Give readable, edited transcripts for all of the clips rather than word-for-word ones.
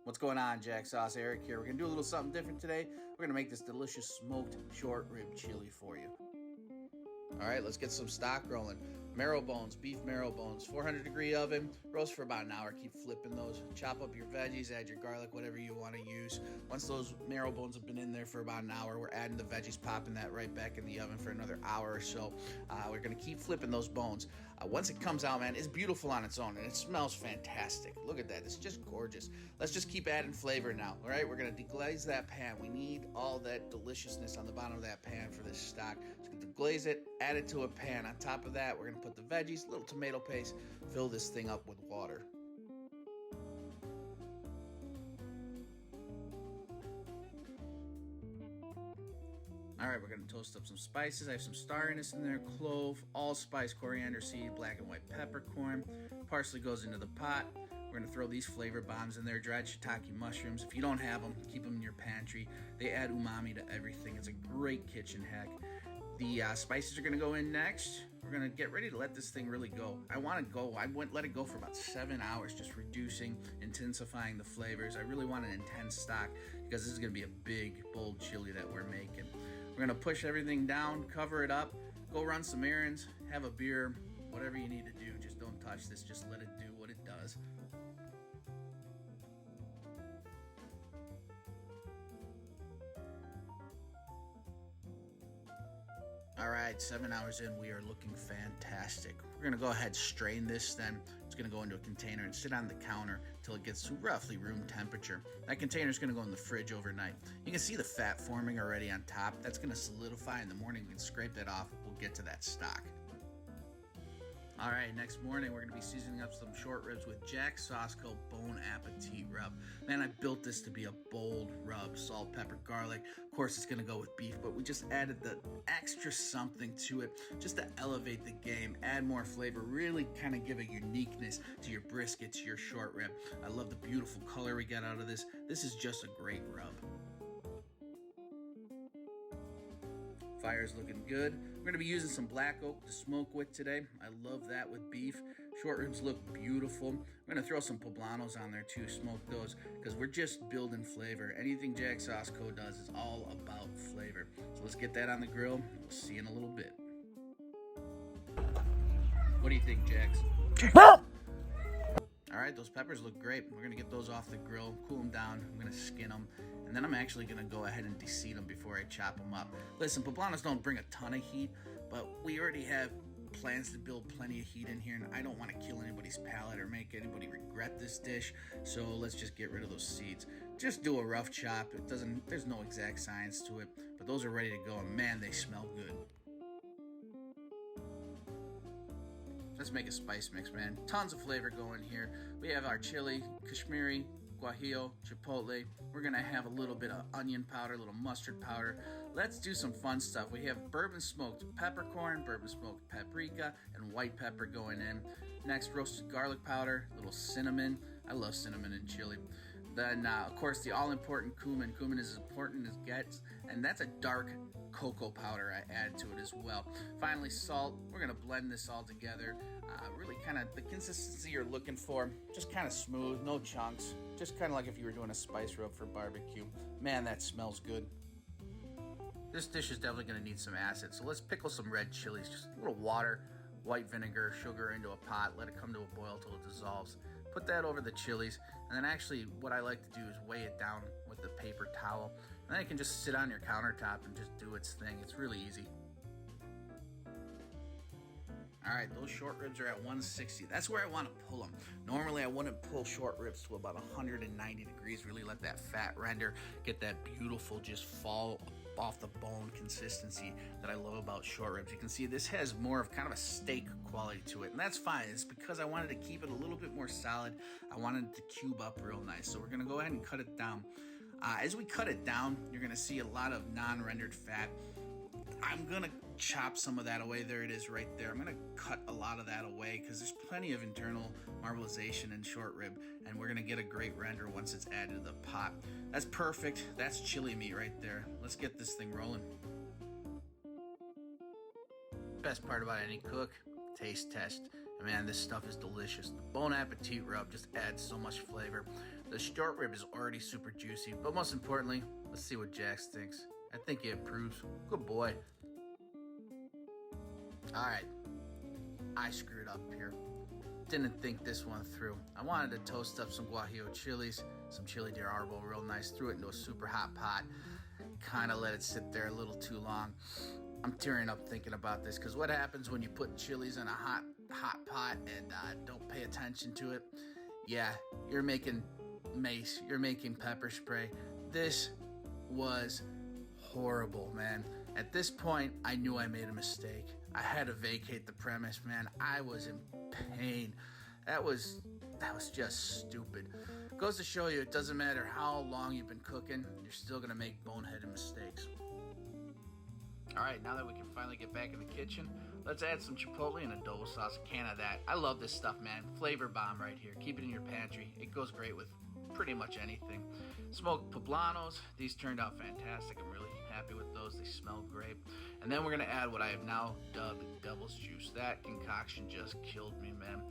What's going on, Jax Sauce? Eric here. We're going to do a little something different today. We're going to make this delicious smoked short rib chili for you. All right, let's get some stock rolling. Marrow bones, beef marrow bones, 400-degree oven, roast for about an hour. Keep flipping those. Chop up your veggies, add your garlic, whatever you want to use. Once those marrow bones have been in there for about an hour, we're adding the veggies, popping that right back in the oven for another hour or so. We're going to keep flipping those bones. Once it comes out, man, it's beautiful on its own, and it smells fantastic. Look at that. It's just gorgeous. Let's just keep adding flavor now, all right? We're going to deglaze that pan. We need all that deliciousness on the bottom of that pan for this stock. So deglaze it, add it to a pan. On top of that, we're going to put the veggies, little tomato paste, fill this thing up with water. All right, we're gonna toast up some spices. I have some star anise in there, clove, allspice, coriander seed, black and white peppercorn. Parsley goes into the pot. We're gonna throw these flavor bombs in there, dried shiitake mushrooms. If you don't have them, keep them in your pantry. They add umami to everything. It's a great kitchen hack. The spices are gonna go in next. We're gonna get ready to let this thing really go. I let it go for about 7 hours, just reducing, intensifying the flavors. I really want an intense stock because this is gonna be a big, bold chili that we're making. We're gonna push everything down, cover it up, go run some errands, have a beer, whatever you need to do. Just don't touch this, just let it do what it does. All right, 7 hours in, we are looking fantastic. We're gonna go ahead and strain this then. It's gonna go into a container and sit on the counter until it gets to roughly room temperature. That container is gonna go in the fridge overnight. You can see the fat forming already on top. That's gonna solidify in the morning. We can scrape that off. We'll get to that stock. All right, next morning we're gonna be seasoning up some short ribs with Jax Sauce Co Bon Appetit rub. Man, I built this to be a bold rub, salt, pepper, garlic. Of course, it's gonna go with beef, but we just added the extra something to it just to elevate the game, add more flavor, really kind of give a uniqueness to your brisket, to your short rib. I love the beautiful color we got out of this. This is just a great rub. Fire's looking good. We're gonna be using some black oak to smoke with today. I love that with beef. Short ribs look beautiful. We're gonna throw some poblanos on there too, smoke those, because we're just building flavor. Anything Jax Sauce Co does is all about flavor. So let's get that on the grill, and we'll see you in a little bit. What do you think, Jax? All right, those peppers look great. We're gonna get those off the grill, cool them down. I'm gonna skin them, and then I'm actually gonna go ahead and de-seed them before I chop them up. Listen, poblanos don't bring a ton of heat, but we already have plans to build plenty of heat in here, and I don't want to kill anybody's palate or make anybody regret this dish, so let's just get rid of those seeds. Just do a rough chop. There's no exact science to it, but those are ready to go, and man, they smell good. Let's make a spice mix, man. Tons of flavor going here. We have our chili, Kashmiri, guajillo, chipotle. We're gonna have a little bit of onion powder, a little mustard powder. Let's do some fun stuff. We have bourbon smoked peppercorn, bourbon smoked paprika, and white pepper going in. Next, roasted garlic powder, a little cinnamon. I love cinnamon in chili. Then, of course, the all-important cumin. Cumin is as important as gets, and that's a dark cocoa powder I add to it as well. Finally, salt. We're going to blend this all together. Really kind of the consistency you're looking for. Just kind of smooth, no chunks. Just kind of like if you were doing a spice rub for barbecue. Man, that smells good. This dish is definitely going to need some acid, so let's pickle some red chilies. Just a little water, white vinegar, sugar into a pot. Let it come to a boil till it dissolves. Put that over the chilies, and then actually what I like to do is weigh it down with the paper towel, and then it can just sit on your countertop and just do its thing. It's really easy. All right, those short ribs are at 160. That's where I want to pull them. Normally, I wouldn't pull short ribs to about 190 degrees, really let that fat render, get that beautiful just fall off the bone consistency that I love about short ribs. You can see this has more of kind of a steak quality to it, and that's fine. It's because I wanted to keep it a little bit more solid. I wanted it to cube up real nice, so we're gonna go ahead and cut it down. As we cut it down, you're gonna see a lot of non-rendered fat. I'm gonna chop some of that away. There it is right there. I'm gonna cut a lot of that away because there's plenty of internal marbleization in short rib, and we're gonna get a great render once it's added to the pot. That's perfect. That's chili meat right there. Let's get this thing rolling. Best part about any cook, taste test. And man, this stuff is delicious. The Bon Appetit rub just adds so much flavor. The short rib is already super juicy, but most importantly, let's see what Jax thinks. I think he approves. Good boy. All right, I screwed up here. Didn't think this one through. I wanted to toast up some guajillo chilies, some chili de árbol real nice, threw it into a super hot pot, kind of let it sit there a little too long. I'm tearing up thinking about this, because what happens when you put chilies in a hot pot and don't pay attention to it? Yeah, you're making mace, you're making pepper spray. This was horrible, man. At this point, I knew I made a mistake. I had to vacate the premise, man. I was in pain. That was just stupid. Goes to show you, it doesn't matter how long you've been cooking, you're still gonna make boneheaded mistakes. All right, now that we can finally get back in the kitchen, let's add some chipotle and adobo sauce, a can of that. I love this stuff, man. Flavor bomb right here. Keep it in your pantry. It goes great with pretty much anything. Smoked poblanos, these turned out fantastic. I'm really happy with those. They smell great. And then we're gonna add what I have now dubbed devil's juice. That concoction just killed me, man.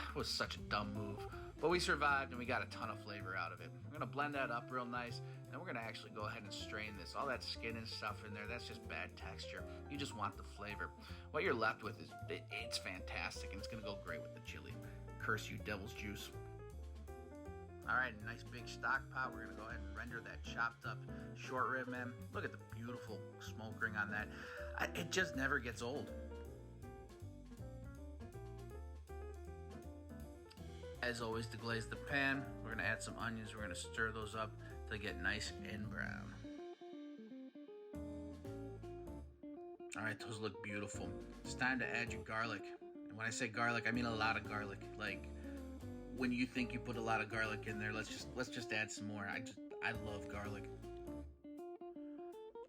It was such a dumb move, but we survived and we got a ton of flavor out of it. We're gonna blend that up real nice, and then we're gonna actually go ahead and strain this. All that skin and stuff in there, that's just bad texture. You just want the flavor. What you're left with is, it's fantastic, and it's gonna go great with the chili. Curse you, devil's juice. All right, nice big stock pot. We're gonna go ahead and render that chopped up short rib, man. Look at the beautiful smoke ring on that. It just never gets old. As always, to glaze the pan, we're gonna add some onions. We're gonna stir those up till they get nice and brown. All right, those look beautiful. It's time to add your garlic. And when I say garlic, I mean a lot of garlic. Like, when you think you put a lot of garlic in there, let's just add some more. I love garlic.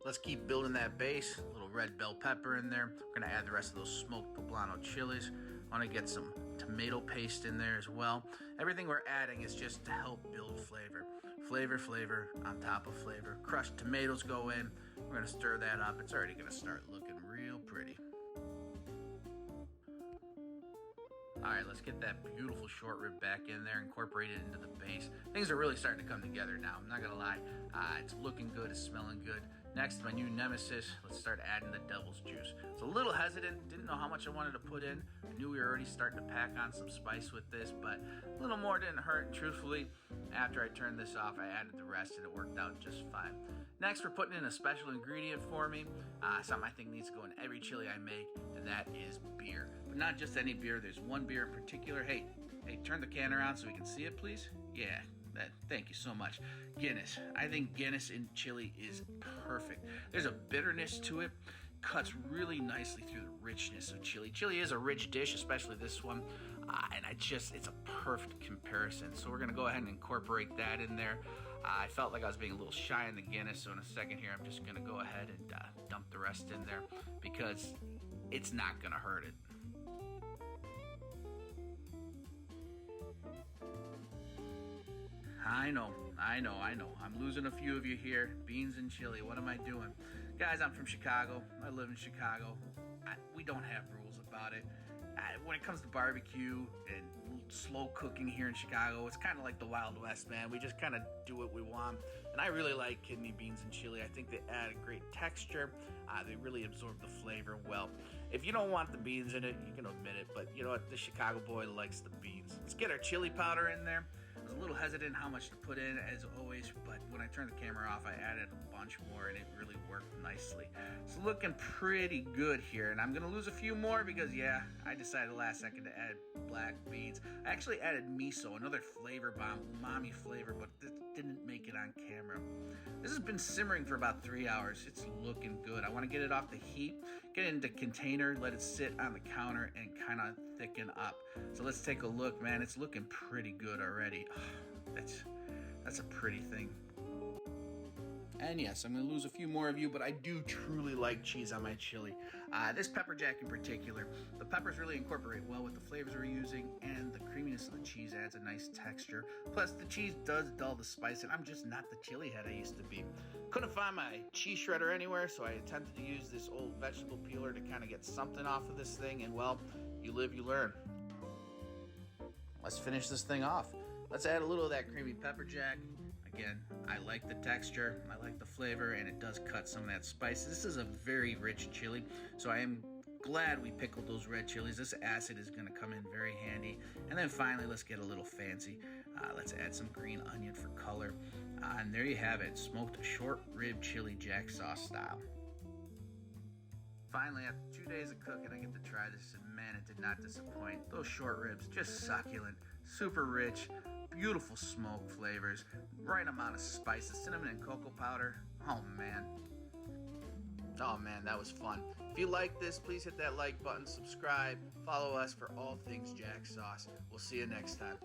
Let's keep building that base. A little red bell pepper in there. We're gonna add the rest of those smoked poblano chilies. I want to get some tomato paste in there as well. Everything we're adding is just to help build flavor. Flavor on top of flavor. Crushed tomatoes go in. We're gonna stir that up. It's already gonna start looking real pretty. All right, let's get that beautiful short rib back in there, incorporate it into the base. Things are really starting to come together now, I'm not gonna lie. It's looking good, it's smelling good. Next, my new nemesis, let's start adding the devil's juice. It's a little hesitant, didn't know how much I wanted to put in. I knew we were already starting to pack on some spice with this, but a little more didn't hurt. And truthfully, after I turned this off, I added the rest and it worked out just fine. Next, we're putting in a special ingredient for me, something I think needs to go in every chili I make, and that is beer. But not just any beer, there's one beer in particular. Hey, turn the can around so we can see it, please. Yeah. Thank you so much. Guinness. I think Guinness in chili is perfect. There's a bitterness to it, cuts really nicely through the richness of chili. Chili is a rich dish, especially this one, and it's a perfect comparison. So we're gonna go ahead and incorporate that in there. I felt like I was being a little shy in the Guinness, so in a second here, I'm just gonna go ahead and dump the rest in there because it's not gonna hurt it. I know. I'm losing a few of you here. Beans and chili, what am I doing? Guys, I'm from Chicago. I live in Chicago. We don't have rules about it. When it comes to barbecue and slow cooking here in Chicago, it's kind of like the Wild West, man. We just kind of do what we want. And I really like kidney beans and chili. I think they add a great texture. They really absorb the flavor well. If you don't want the beans in it, you can omit it. But you know what? The Chicago boy likes the beans. Let's get our chili powder in there. I was a little hesitant how much to put in, as always, but when I turned the camera off, I added a bunch more, and it really worked nicely. It's looking pretty good here, and I'm going to lose a few more because, yeah, I decided last second to add black beans. I actually added miso, another flavor bomb, umami flavor, but this didn't make it on camera. This has been simmering for about 3 hours. It's looking good. I want to get it off the heat, get it into container, let it sit on the counter, and kind of thicken up. So let's take a look, man. It's looking pretty good already. That's a pretty thing. And yes, I'm going to lose a few more of you, but I do truly like cheese on my chili. This pepper jack in particular, the peppers really incorporate well with the flavors we're using, and the creaminess of the cheese adds a nice texture. Plus, the cheese does dull the spice, and I'm just not the chili head I used to be. Couldn't find my cheese shredder anywhere, so I attempted to use this old vegetable peeler to kind of get something off of this thing, and well, you live, you learn. Let's finish this thing off. Let's add a little of that creamy pepper jack. Again, I like the texture, I like the flavor, and it does cut some of that spice. This is a very rich chili, so I am glad we pickled those red chilies. This acid is going to come in very handy. And then finally, let's get a little fancy. Let's add some green onion for color. And there you have it, smoked short rib chili Jax Sauce style. Finally, after 2 days of cooking, I get to try this, and man, it did not disappoint. Those short ribs, just succulent, super rich, beautiful smoke flavors, right amount of spices, cinnamon and cocoa powder. Oh man, that was fun. If you like this, please hit that like button, subscribe, follow us for all things Jax Sauce. We'll see you next time.